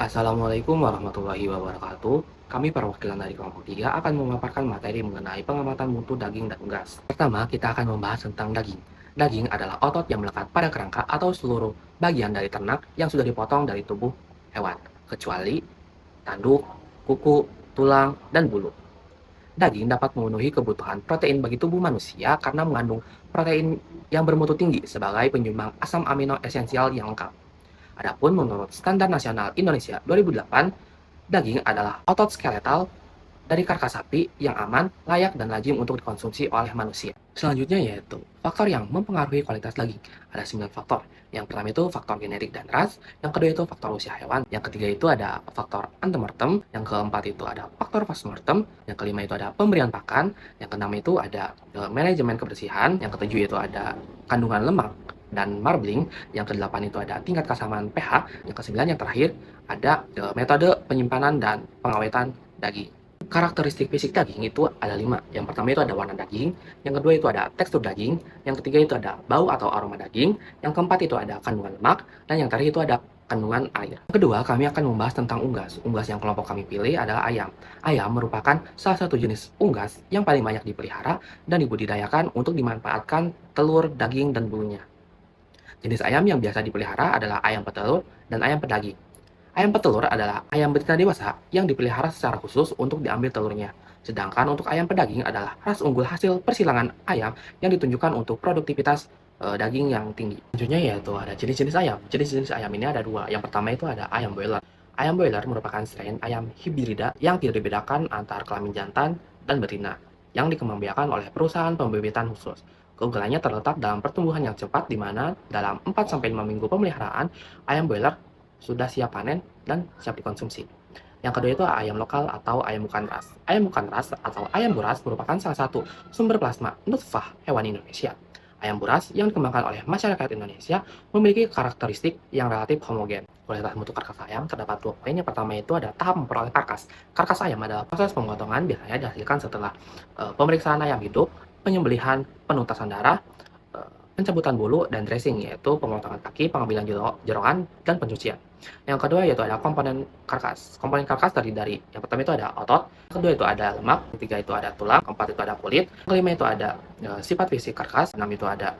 Assalamualaikum warahmatullahi wabarakatuh. Kami perwakilan dari kelompok 3 akan memaparkan materi mengenai pengamatan mutu daging dan unggas. Pertama, kita akan membahas tentang daging. Daging adalah otot yang melekat pada kerangka atau seluruh bagian dari ternak yang sudah dipotong dari tubuh hewan, kecuali tanduk, kuku, tulang, dan bulu. Daging dapat memenuhi kebutuhan protein bagi tubuh manusia karena mengandung protein yang bermutu tinggi sebagai penyumbang asam amino esensial yang lengkap. Adapun menurut Standar Nasional Indonesia 2008, daging adalah otot skeletal dari karkas sapi yang aman, layak, dan lazim untuk dikonsumsi oleh manusia. Selanjutnya yaitu faktor yang mempengaruhi kualitas daging. Ada 9 faktor. Yang pertama itu faktor genetik dan ras, yang kedua itu faktor usia hewan, yang ketiga itu ada faktor antemortem, yang keempat itu ada faktor postmortem, yang kelima itu ada pemberian pakan, yang keenam itu ada manajemen kebersihan, yang ketujuh itu ada kandungan lemak dan marbling, yang kedelapan itu ada tingkat keasaman pH, yang kesembilan yang terakhir ada metode penyimpanan dan pengawetan daging. Karakteristik fisik daging itu ada 5. Yang pertama itu ada warna daging, yang kedua itu ada tekstur daging, yang ketiga itu ada bau atau aroma daging, yang keempat itu ada kandungan lemak, dan yang terakhir itu ada kandungan air. Yang kedua, kami akan membahas tentang unggas. Unggas yang kelompok kami pilih adalah ayam. Ayam merupakan salah satu jenis unggas yang paling banyak dipelihara dan dibudidayakan untuk dimanfaatkan telur, daging, dan bulunya. Jenis ayam yang biasa dipelihara adalah ayam petelur dan ayam pedaging. Ayam petelur adalah ayam betina dewasa yang dipelihara secara khusus untuk diambil telurnya. Sedangkan untuk ayam pedaging adalah ras unggul hasil persilangan ayam yang ditunjukkan untuk produktivitas daging yang tinggi. Selanjutnya yaitu ada jenis-jenis ayam. Jenis-jenis ayam ini ada 2. Yang pertama itu ada ayam broiler. Ayam broiler merupakan strain ayam hibrida yang tidak dibedakan antar kelamin jantan dan betina yang dikembangbiakan oleh perusahaan pembibitan khusus. Keunggulannya terletak dalam pertumbuhan yang cepat di mana dalam 4-5 minggu pemeliharaan, ayam broiler sudah siap panen dan siap dikonsumsi. Yang kedua itu ayam lokal atau ayam bukan ras. Ayam bukan ras atau ayam buras merupakan salah satu sumber plasma nutfah hewan Indonesia. Ayam buras yang dikembangkan oleh masyarakat Indonesia memiliki karakteristik yang relatif homogen. Kualitas mutu karkas ayam terdapat 2 poin. Yang pertama itu ada tahap memperoleh karkas. Karkas ayam adalah proses pemotongan biasanya dihasilkan setelah pemeriksaan ayam hidup, penyembelihan, penuntasan darah, pencabutan bulu, dan dressing, yaitu pemotongan kaki, pengambilan jeroan, dan pencucian. Yang kedua yaitu ada komponen karkas. Komponen karkas terdiri dari, yang pertama itu ada otot, yang kedua itu ada lemak, yang ketiga itu ada tulang, keempat itu ada kulit, yang kelima itu ada sifat fisik karkas, enam itu ada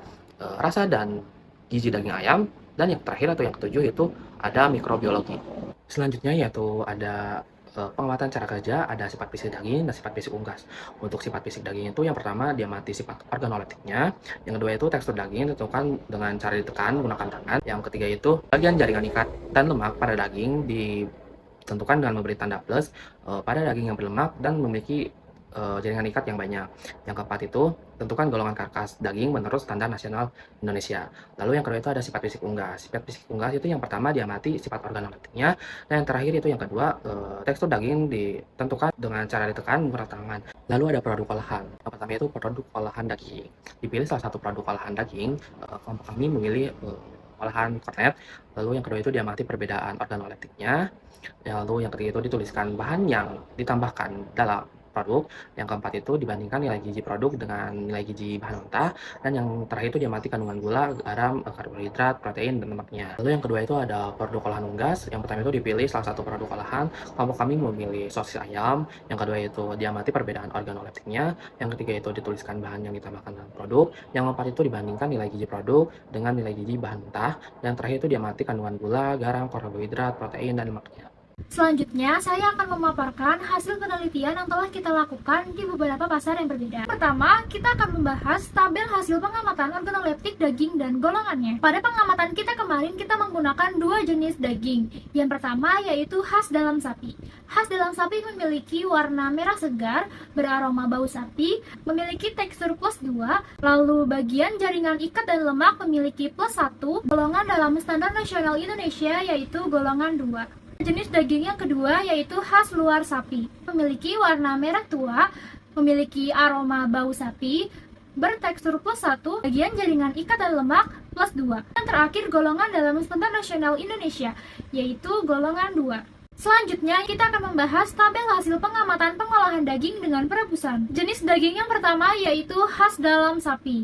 rasa dan gizi daging ayam, dan yang terakhir atau yang ketujuh itu ada mikrobiologi. Selanjutnya yaitu ada pengamatan cara kerja, ada sifat fisik daging dan sifat fisik unggas. Untuk sifat fisik daging itu yang pertama diamati sifat organoleptiknya, yang kedua itu tekstur daging ditentukan dengan cara ditekan menggunakan tangan, yang ketiga itu bagian jaringan ikat dan lemak pada daging ditentukan dengan memberi tanda plus pada daging yang berlemak dan memiliki jaringan ikat yang banyak. Yang keempat itu tentukan golongan karkas daging menurut Standar Nasional Indonesia. Lalu yang kedua itu ada sifat fisik unggas. Sifat fisik unggas itu yang pertama diamati sifat organoleptiknya, dan yang terakhir itu yang kedua tekstur daging ditentukan dengan cara ditekan menggunakan tangan. Lalu ada produk olahan. Yang pertama itu produk olahan daging. Dipilih salah satu produk olahan daging, kelompok kami memilih olahan kornet. Lalu yang kedua itu diamati perbedaan organoleptiknya. Lalu yang ketiga itu dituliskan bahan yang ditambahkan dalam produk. Yang keempat itu dibandingkan nilai gizi produk dengan nilai gizi bahan mentah, dan yang terakhir itu diamati kandungan gula, garam, karbohidrat, protein, dan lemaknya. Lalu yang kedua itu ada produk olahan unggas. Yang pertama itu dipilih salah satu produk olahan, kelompok kami memilih sosis ayam. Yang kedua itu diamati perbedaan organoleptiknya, yang ketiga itu dituliskan bahan yang ditambahkan dalam produk, yang keempat itu dibandingkan nilai gizi produk dengan nilai gizi bahan mentah, dan terakhir itu diamati kandungan gula, garam, karbohidrat, protein, dan lemaknya. Selanjutnya, saya akan memaparkan hasil penelitian yang telah kita lakukan di beberapa pasar yang berbeda. Pertama, kita akan membahas tabel hasil pengamatan organoleptik daging dan golongannya. Pada pengamatan kita kemarin, kita menggunakan 2 jenis daging. Yang pertama yaitu khas dalam sapi. Khas dalam sapi memiliki warna merah segar, beraroma bau sapi, memiliki tekstur plus 2, lalu bagian jaringan ikat dan lemak memiliki plus 1, golongan dalam Standar Nasional Indonesia yaitu golongan 2. Jenis daging yang kedua yaitu khas luar sapi. Memiliki warna merah tua, memiliki aroma bau sapi, bertekstur plus 1, bagian jaringan ikat dan lemak plus 2. Dan terakhir golongan dalam Standar Nasional Indonesia yaitu golongan 2. Selanjutnya, kita akan membahas tabel hasil pengamatan pengolahan daging dengan perebusan. Jenis daging yang pertama yaitu khas dalam sapi.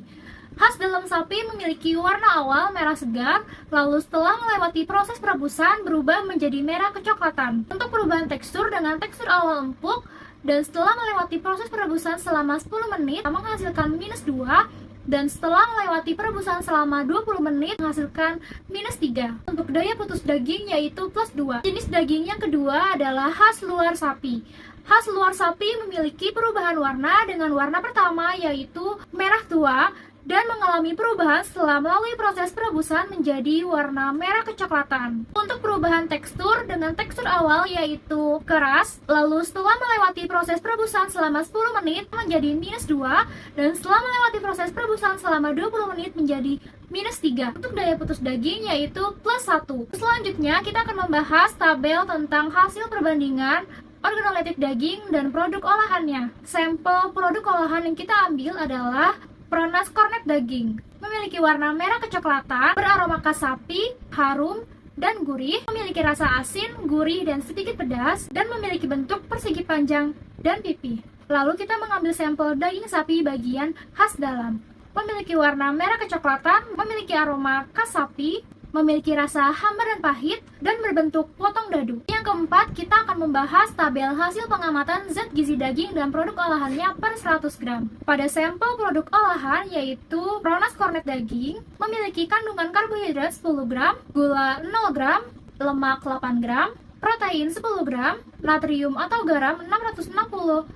Khas dalam sapi memiliki warna awal merah segar, lalu setelah melewati proses perebusan berubah menjadi merah kecoklatan. Untuk perubahan tekstur dengan tekstur awal empuk, dan setelah melewati proses perebusan selama 10 menit menghasilkan -2, dan setelah melewati perebusan selama 20 menit menghasilkan -3. Untuk daya putus daging yaitu +2. Jenis daging yang kedua adalah khas luar sapi. Khas luar sapi memiliki perubahan warna dengan warna pertama yaitu merah tua dan mengalami perubahan setelah melalui proses perebusan menjadi warna merah kecoklatan. Untuk perubahan tekstur dengan tekstur awal yaitu keras, lalu setelah melewati proses perebusan selama 10 menit menjadi -2, dan setelah melewati proses perebusan selama 20 menit menjadi -3. Untuk daya putus daging yaitu +1. Selanjutnya kita akan membahas tabel tentang hasil perbandingan organoleptik daging dan produk olahannya. Sampel produk olahan yang kita ambil adalah Pronas kornet daging. Memiliki warna merah kecoklatan, beraroma khas sapi, harum, dan gurih, memiliki rasa asin, gurih, dan sedikit pedas, dan memiliki bentuk persegi panjang dan pipih. Lalu kita mengambil sampel daging sapi bagian khas dalam. Memiliki warna merah kecoklatan, memiliki aroma khas sapi, memiliki rasa hambar dan pahit, dan berbentuk potong dadu. Yang keempat, kita akan membahas tabel hasil pengamatan zat gizi daging dan produk olahannya per 100 gram. Pada sampel produk olahan yaitu Pronas kornet daging, memiliki kandungan karbohidrat 10 gram, gula 0 gram, lemak 8 gram, protein 10 gram, natrium atau garam 660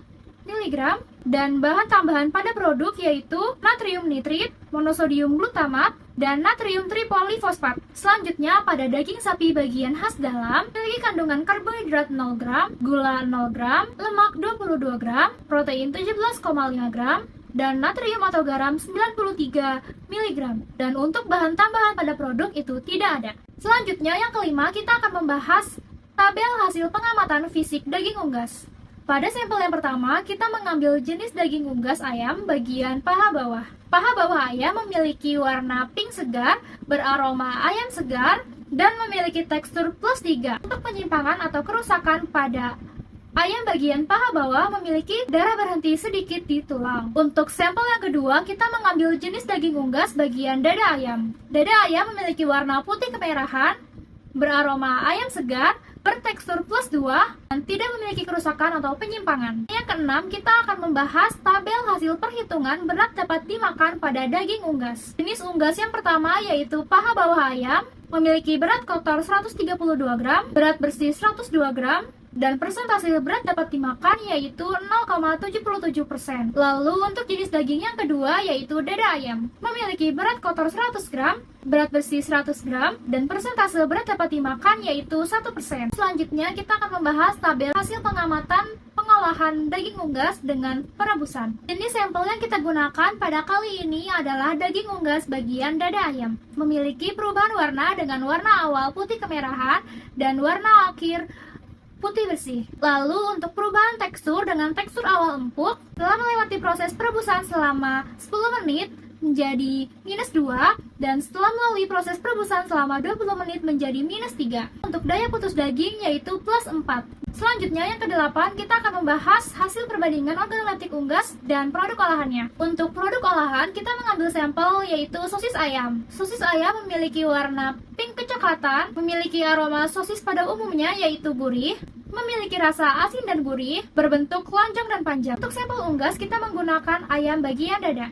mg, dan bahan tambahan pada produk yaitu natrium nitrit, monosodium glutamat, dan natrium tripolifosfat. Selanjutnya, pada daging sapi bagian khas dalam, memiliki kandungan karbohidrat 0 gram, gula 0 gram, lemak 22 gram, protein 17,5 gram, dan natrium atau garam 93 mg. Dan untuk bahan tambahan pada produk itu tidak ada. Selanjutnya, yang kelima, kita akan membahas tabel hasil pengamatan fisik daging unggas. Pada sampel yang pertama, kita mengambil jenis daging unggas ayam bagian paha bawah. Paha bawah ayam memiliki warna pink segar, beraroma ayam segar, dan memiliki tekstur +3. Untuk penyimpangan atau kerusakan pada ayam bagian paha bawah memiliki darah berhenti sedikit di tulang. Untuk sampel yang kedua, kita mengambil jenis daging unggas bagian dada ayam. Dada ayam memiliki warna putih kemerahan, beraroma ayam segar, bertekstur +2, dan tidak memiliki kerusakan atau penyimpangan. Yang keenam, kita akan membahas tabel hasil perhitungan berat dapat dimakan pada daging unggas. Jenis unggas yang pertama yaitu paha bawah ayam, memiliki berat kotor 132 gram, berat bersih 102 gram, dan persentase berat dapat dimakan yaitu 0,77%. Lalu untuk jenis daging yang kedua yaitu dada ayam, memiliki berat kotor 100 gram, berat bersih 100 gram, dan persentase berat dapat dimakan yaitu 1%. Selanjutnya kita akan membahas tabel hasil pengamatan pengolahan daging unggas dengan perebusan. Jenis sampel yang kita gunakan pada kali ini adalah daging unggas bagian dada ayam, memiliki perubahan warna dengan warna awal putih kemerahan dan warna akhir putih bersih. Lalu untuk perubahan tekstur dengan tekstur awal empuk, setelah melewati proses perebusan selama 10 menit menjadi -2, dan setelah melalui proses perebusan selama 20 menit menjadi -3. Untuk daya putus daging yaitu +4. Selanjutnya yang ke-8, kita akan membahas hasil perbandingan organoleptik unggas dan produk olahannya. Untuk produk olahan, kita mengambil sampel yaitu sosis ayam. Sosis ayam memiliki warna pink kecoklatan, memiliki aroma sosis pada umumnya yaitu gurih, memiliki rasa asin dan gurih, berbentuk lonjong dan panjang. Untuk sampel unggas, kita menggunakan ayam bagian dada.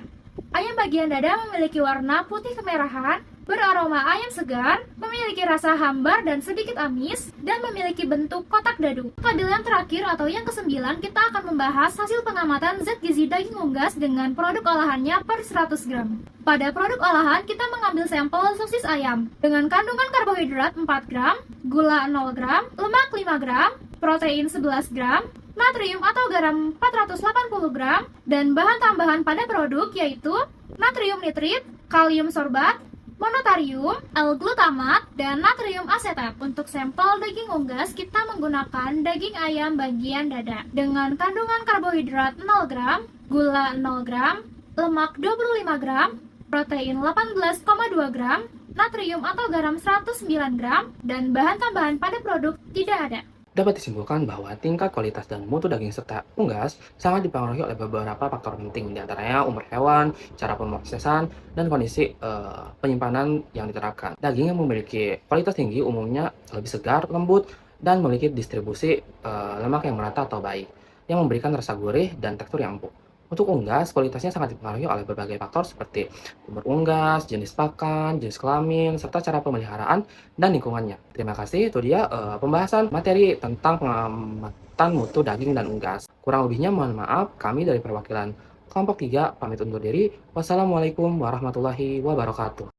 Ayam bagian dada memiliki warna putih kemerahan, beraroma ayam segar, memiliki rasa hambar dan sedikit amis, dan memiliki bentuk kotak dadu. Tabel yang terakhir atau yang ke-9, kita akan membahas hasil pengamatan zat gizi daging unggas dengan produk olahannya per 100 gram. Pada produk olahan, kita mengambil sampel sosis ayam dengan kandungan karbohidrat 4 gram, gula 0 gram, lemak 5 gram, protein 11 gram, natrium atau garam 480 gram, dan bahan tambahan pada produk yaitu natrium nitrit, kalium sorbat, monotarium, L-glutamat, dan natrium asetat. Untuk sampel daging unggas, kita menggunakan daging ayam bagian dada dengan kandungan karbohidrat 0 gram, gula 0 gram, lemak 25 gram, protein 18,2 gram, natrium atau garam 109 gram, dan bahan tambahan pada produk tidak ada. Dapat disimpulkan bahwa tingkat kualitas dan mutu daging serta unggas sangat dipengaruhi oleh beberapa faktor penting, diantaranya umur hewan, cara pemrosesan, dan kondisi penyimpanan yang diterapkan. Daging yang memiliki kualitas tinggi umumnya lebih segar, lembut, dan memiliki distribusi lemak yang merata atau baik, yang memberikan rasa gurih dan tekstur yang empuk. Untuk unggas, kualitasnya sangat dipengaruhi oleh berbagai faktor seperti umur unggas, jenis pakan, jenis kelamin, serta cara pemeliharaan dan lingkungannya. Terima kasih, itu dia pembahasan materi tentang pengamatan mutu daging dan unggas. Kurang lebihnya mohon maaf, kami dari perwakilan kelompok 3 pamit undur diri. Wassalamualaikum warahmatullahi wabarakatuh.